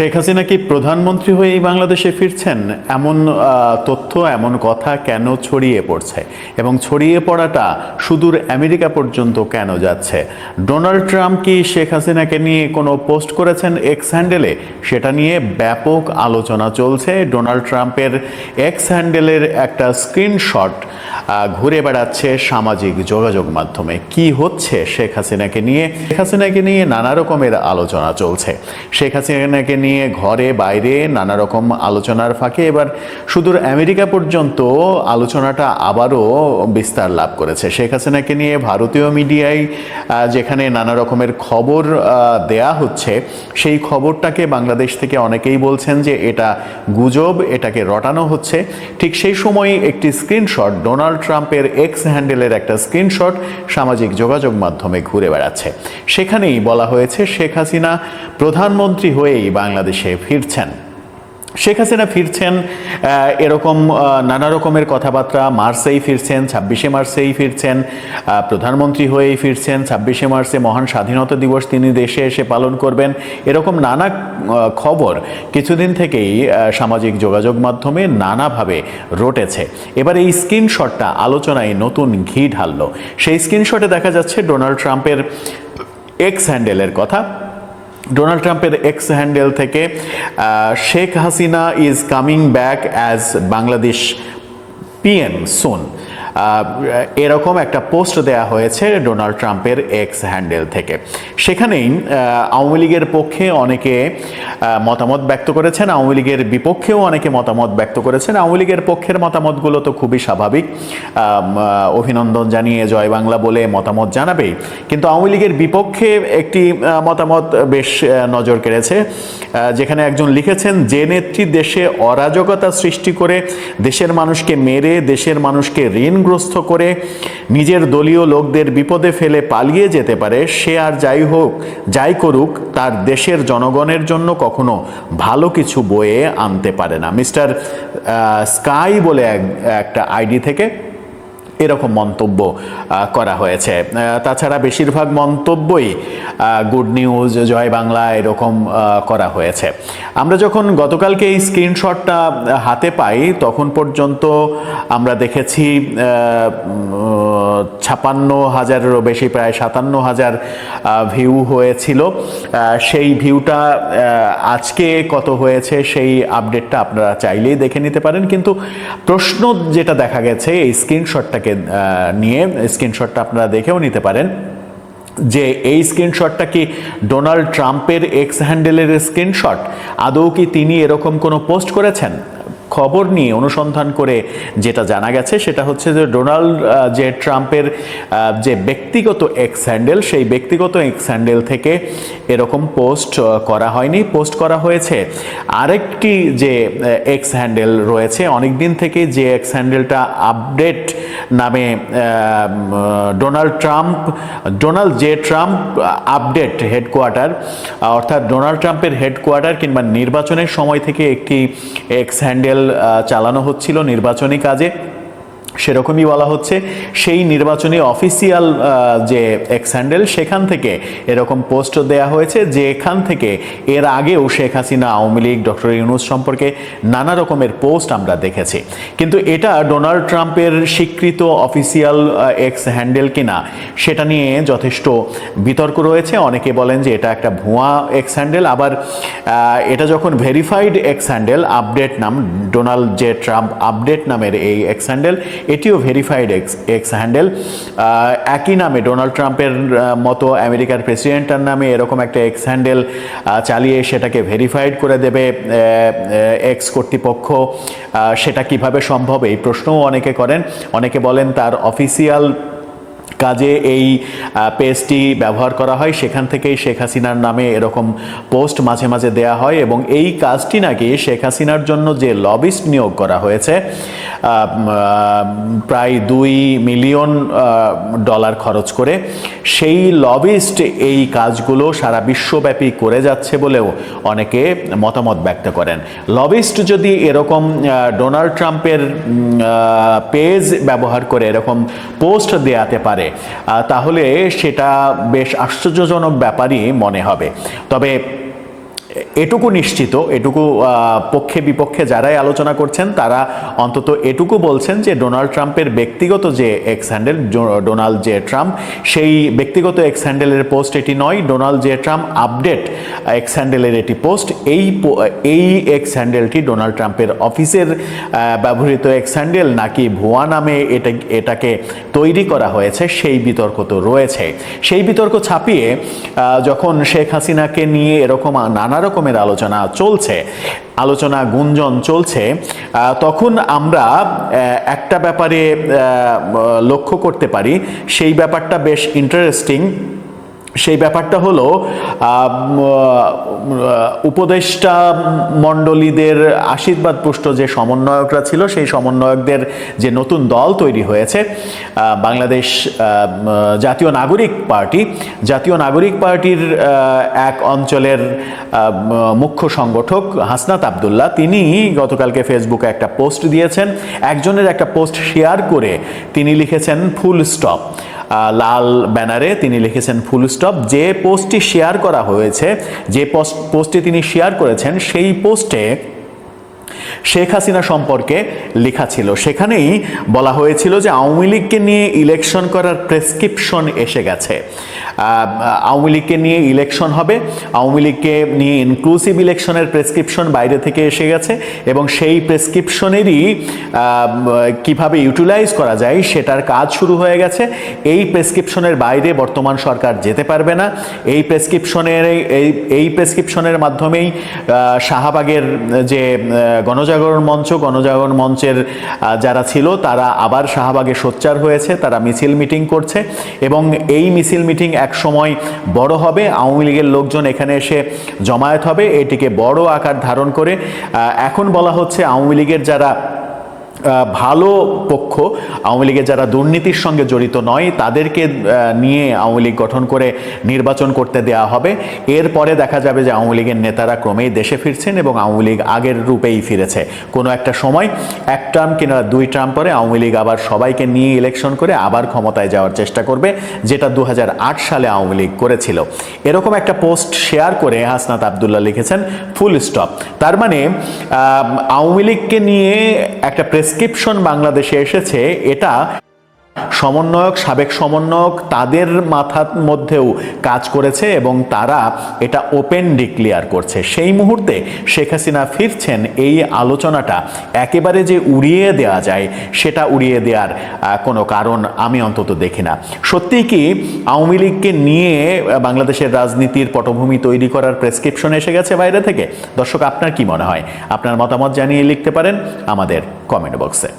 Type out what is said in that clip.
শেখ হাসিনা কি প্রধানমন্ত্রী হয়েই বাংলাদেশে ফিরছেন? এমন তথ্য, এমন কথা কেন ছড়িয়ে পড়ছে এবং ছড়িয়ে পড়াটা সুদূর আমেরিকা পর্যন্ত কেন যাচ্ছে? ডোনাল্ড ট্রাম্প কি শেখ হাসিনাকে নিয়ে কোনো পোস্ট করেছেন এক্স হ্যান্ডেলে? সেটা নিয়ে ব্যাপক আলোচনা চলছে। ডোনাল্ড ট্রাম্পের এক্স হ্যান্ডেলের একটা স্ক্রিনশট ঘুরে বেড়াচ্ছে সামাজিক যোগাযোগ মাধ্যমে। কি হচ্ছে শেখ হাসিনাকে নিয়ে? শেখ হাসিনাকে নিয়ে নানা রকমের আলোচনা চলছে। শেখ হাসিনাকে নিয়ে ঘরে বাইরে নানা রকম আলোচনার ফাঁকে এবার সুদূর আমেরিকা পর্যন্ত আলোচনাটা আবারও বিস্তার লাভ করেছে। শেখ হাসিনাকে নিয়ে ভারতীয় মিডিয়ায় যেখানে নানা রকমের খবর দেয়া হচ্ছে, সেই খবরটাকে বাংলাদেশ থেকে অনেকেই বলছেন যে এটা গুজব, এটাকে রটানো হচ্ছে। ঠিক সেই সময় একটি স্ক্রিনশট, ডোনাল্ড ট্রাম্পের এক্স হ্যান্ডেলের একটা স্ক্রিনশট সামাজিক যোগাযোগ মাধ্যমে ঘুরে বেড়াচ্ছে। সেখানেই বলা হয়েছে শেখ হাসিনা প্রধানমন্ত্রী হয়েই বাংলাদেশে ফিরছেন। শেখ হাসিনা ফিরছেন এরকম নানা রকমের কথাবার্তা। মার্চেই ফিরছেন, 26শে মার্চেই ফিরছেন, প্রধানমন্ত্রী হয়েই ফিরছেন, 26শে মার্চে মহান স্বাধীনতা দিবস তিনি দেশে এসে পালন করবেন, এরকম নানা খবর কিছুদিন থেকেই সামাজিক যোগাযোগ মাধ্যমে নানাভাবে রটেছে। এবার এই স্ক্রিনশটটা আলোচনায় নতুন ঘি ঢাললো। সেই স্ক্রিনশটে দেখা যাচ্ছে ডোনাল্ড ট্রাম্পের এক্স হ্যান্ডেলের কথা। ডোনাল্ড ট্রাম্পের এক্স হ্যান্ডেল থেকে Sheikh Hasina is coming back as Bangladesh PM soon, এরকম একটা পোস্ট দেয়া হয়েছে ডোনাল্ড ট্রাম্পের এক্স হ্যান্ডেল থেকে। সেখানেই আওয়ামী লীগের পক্ষে অনেকে মতামত ব্যক্ত করেছেন, আওয়ামী লীগের বিপক্ষেও অনেকে মতামত ব্যক্ত করেছেন। আওয়ামী লীগের পক্ষের মতামতগুলো তো খুবই স্বাভাবিক, অভিনন্দন জানিয়ে জয় বাংলা বলে মতামত জানাবেই। কিন্তু আওয়ামী লীগের বিপক্ষে একটি মতামত বেশ নজর কেড়েছে, যেখানে একজন লিখেছেন, যে নেত্রী দেশে অরাজকতা সৃষ্টি করে, দেশের মানুষকে মেরে, দেশের মানুষকে ঋণগ্রস্ত করে, নিজের দলীয় লোকদের বিপদে ফেলে পালিয়ে যেতে পারে, সে আর যাই করুক তার দেশের জনগণের জন্য কখনো ভালো কিছু বয়ে আনতে পারে না। মিস্টার স্কাই বলে একটা আইডি থেকে এরকম মন্তব্য করা হয়েছে। তাছাড়া বেশিরভাগ মন্তব্যই গুড নিউজ, জয় বাংলা এরকম করা হয়েছে। আমরা যখন গতকালকে এই স্ক্রিনশটটা হাতে পাই তখন পর্যন্ত আমরা দেখেছি 56,000-এরও বেশি, প্রায় 57,000 ভিউ হয়েছিল। সেই ভিউটা আজকে কত হয়েছে সেই আপডেটটা আপনারা চাইলেই দেখে নিতে পারেন। কিন্তু প্রশ্ন যেটা দেখা গেছে এই স্ক্রিনশটটাকে নিয়ে, স্ক্রিনশটটা আপনারা দেখেও নিতে পারেন যে এই স্ক্রিনশটটা কি ডোনাল্ড ট্রাম্পের এক্স হ্যান্ডেলের স্ক্রিনশট? আদৌ কি তিনি এরকম কোনো পোস্ট করেছেন? খবর নিয়ে অনুসন্ধান করে যেটা জানা গেছে সেটা হচ্ছে যে ডোনাল্ড যে ট্রাম্পের যে ব্যক্তিগত এক্স হ্যান্ডেল, সেই ব্যক্তিগত এক্স হ্যান্ডেল থেকে এরকম পোস্ট করা হয়নি। পোস্ট করা হয়েছে আরেকটি যে এক্স হ্যান্ডেল রয়েছে অনেক দিন থেকে, যে এক্স হ্যান্ডেলটা আপডেট নামে, Donald J Trump update headquarter, অর্থাৎ ডোনাল্ড ট্রাম্পের হেডকোয়ার্টার কিংবা নির্বাচনের সময় থেকে একটি এক্স হ্যান্ডেল চালানো হচ্ছিল নির্বাচনী কাজে, সেরকমই বলা হচ্ছে। সেই নির্বাচনী অফিসিয়াল যে এক্স হ্যান্ডেল, সেখান থেকে এরকম পোস্ট দেয়া হয়েছে, যেখান থেকে এর আগেও শেখ হাসিনা, আওয়ামী লীগ, ডক্টর ইউনূস সম্পর্কে নানা রকমের পোস্ট আমরা দেখেছি। কিন্তু এটা ডোনাল্ড ট্রাম্পের স্বীকৃত অফিসিয়াল এক্স হ্যান্ডেল কিনা সেটা নিয়ে যথেষ্ট বিতর্ক রয়েছে। অনেকে বলেন যে এটা একটা ভুয়া এক্স হ্যান্ডেল, আবার এটা যখন ভেরিফাইড এক্স হ্যান্ডেল, আপডেট নাম, ডোনাল্ড জে ট্রাম্প আপডেট নামের এই এক্স হ্যান্ডেল, এটিও ভেরিফাইড এক্স হ্যান্ডেল। একই নামে ডোনাল্ড ট্রাম্পের মতো আমেরিকার প্রেসিডেন্টের নামে এরকম একটা এক্স হ্যান্ডেল চালিয়ে সেটাকে ভেরিফাইড করে দেবে এক্স কর্তৃপক্ষ, সেটা কিভাবে সম্ভব? এই প্রশ্নও অনেকে করেন। অনেকে বলেন তার অফিসিয়াল কাজে এই পেজটি ব্যবহার করা হয়, সেখান থেকেই শেখ হাসিনার নামে এরকম পোস্ট মাঝে মাঝে দেয়া হয়, এবং এই কাজটি নাকি শেখ হাসিনার জন্য যে লবিস্ট নিয়োগ করা হয়েছে, প্রায় $2 মিলিয়ন খরচ করে, সেই লবিস্ট এই কাজগুলো সারা বিশ্বব্যাপী করে যাচ্ছে বলেও অনেকে মতামত ব্যক্ত করেন। লবিস্ট যদি এরকম ডোনাল্ড ট্রাম্পের পেজ ব্যবহার করে এরকম পোস্ট দেয়াতে পারে, তাহলে সেটা বেশ আশ্চর্যজনক ব্যাপারই মনে হবে। তবে এটুকু নিশ্চিত, এটুকু পক্ষে বিপক্ষে যারাই আলোচনা করছেন তারা অন্তত এটুকু বলছেন যে ডোনাল্ড ট্রাম্পের ব্যক্তিগত যে X handle, Donald J Trump, সেই ব্যক্তিগত এক্স হ্যান্ডেলের পোস্ট এটি নয়, Donald J Trump update X হ্যান্ডেলের এটি পোস্ট। এই এক্স হ্যান্ডেলটি ডোনাল্ড ট্রাম্পের অফিসের ব্যবহৃত এক্স হ্যান্ডেল নাকি ভুয়া নামে এটাকে তৈরি করা হয়েছে, সেই বিতর্ক তো রয়েছে। সেই বিতর্ক ছাপিয়ে যখন শেখ হাসিনাকে নিয়ে এরকম নানা রকমের আলোচনা গুঞ্জন চলছে, তখন আমরা একটা ব্যাপারে লক্ষ্য করতে পারি, সেই ব্যাপারটা বেশ ইন্টারেস্টিং। সেই ব্যাপারটা হলো উপদেষ্টা মণ্ডলীদের আশীর্বাদ পুষ্ট যে সমন্বয়করা ছিল, সেই সমন্বয়কদের যে নতুন দল তৈরি হয়েছে, বাংলাদেশ জাতীয় নাগরিক পার্টির এক অঞ্চলের মুখ্য সংগঠক হাসনাত আবদুল্লাহ, তিনি গতকালকে ফেসবুকে একটা পোস্ট দিয়েছেন। একজনের একটা পোস্ট শেয়ার করে তিনি লিখেছেন ফুল স্টপ, লাল ব্যানারে তিনি লিখেছেন ফুল স্টপ। যে পোস্টটি শেয়ার করা হয়েছে, যে পোস্টটি তিনি শেয়ার করেছেন, সেই পোস্টে শেখ হাসিনা সম্পর্কে লেখা ছিল। সেখানেই বলা হয়েছিল যে আওয়ামী লীগকে নিয়ে ইলেকশন করার প্রেসক্রিপশন এসে গেছে, আওয়ামী লীগকে নিয়ে ইলেকশন হবে, আওয়ামী লীগকে নিয়ে ইনক্লুসিভ ইলেকশনের প্রেসক্রিপশন বাইরে থেকে এসে গেছে, এবং সেই প্রেসক্রিপশনেরই কিভাবে ইউটিলাইজ করা যায় সেটার কাজ শুরু হয়ে গেছে। এই প্রেসক্রিপশনের বাইরে বর্তমান সরকার যেতে পারবে না। এই প্রেসক্রিপশনের মাধ্যমেই শাহবাগের যে গণজাগরণ মঞ্চের যারা ছিল তারা আবার শাহবাগে সোচ্চার হয়েছে, তারা মিছিল মিটিং করছে, এবং এই মিছিল মিটিং এক সময় বড় হবে, আওয়ামী লীগের লোকজন এখানে এসে জমায়েত হবে, এটিকে বড় আকার ধারণ করে এখন বলা হচ্ছে আওয়ামী লীগের যারা ভালো পক্ষ, আওয়ামী লীগের যারা দুর্নীতির সঙ্গে জড়িত নয়, তাদেরকে নিয়ে আওয়ামী লীগ গঠন করে নির্বাচন করতে দেওয়া হবে। এরপরে দেখা যাবে যে আওয়ামী লীগের নেতারা ক্রমেই দেশে ফিরছেন এবং আওয়ামী লীগ আগের রূপেই ফিরেছে। কোনো একটা সময়, এক টার্ম কিংবা 2 টার্ম পরে আওয়ামী লীগ আবার সবাইকে নিয়ে ইলেকশন করে আবার ক্ষমতায় যাওয়ার চেষ্টা করবে, যেটা 2008 সালে আওয়ামী লীগ করেছিল। এরকম একটা পোস্ট শেয়ার করে হাসনাত আবদুল্লাহ লিখেছেন ফুল স্টপ। তার মানে আওয়ামী লীগকে নিয়ে একটা প্রেসক্রিপশন বাংলাদেশে এসেছে, এটা সাবেক সমন্বয়ক তাদের মাথার মধ্যেও কাজ করেছে এবং তারা এটা ওপেন ডিক্লেয়ার করছে। সেই মুহূর্তে শেখ হাসিনা ফিরছেন, এই আলোচনাটা একেবারে যে উড়িয়ে দেওয়া যায়, সেটা উড়িয়ে দেওয়ার কোনো কারণ আমি অন্তত দেখি না। সত্যিই কি আওয়ামী লীগকে নিয়ে বাংলাদেশের রাজনীতির পটভূমি তৈরি করার প্রেসক্রিপশন এসে গেছে বাইরে থেকে? দর্শক, আপনার কি মনে হয়? আপনার মতামত জানিয়ে লিখতে পারেন আমাদের কমেন্ট বক্সে।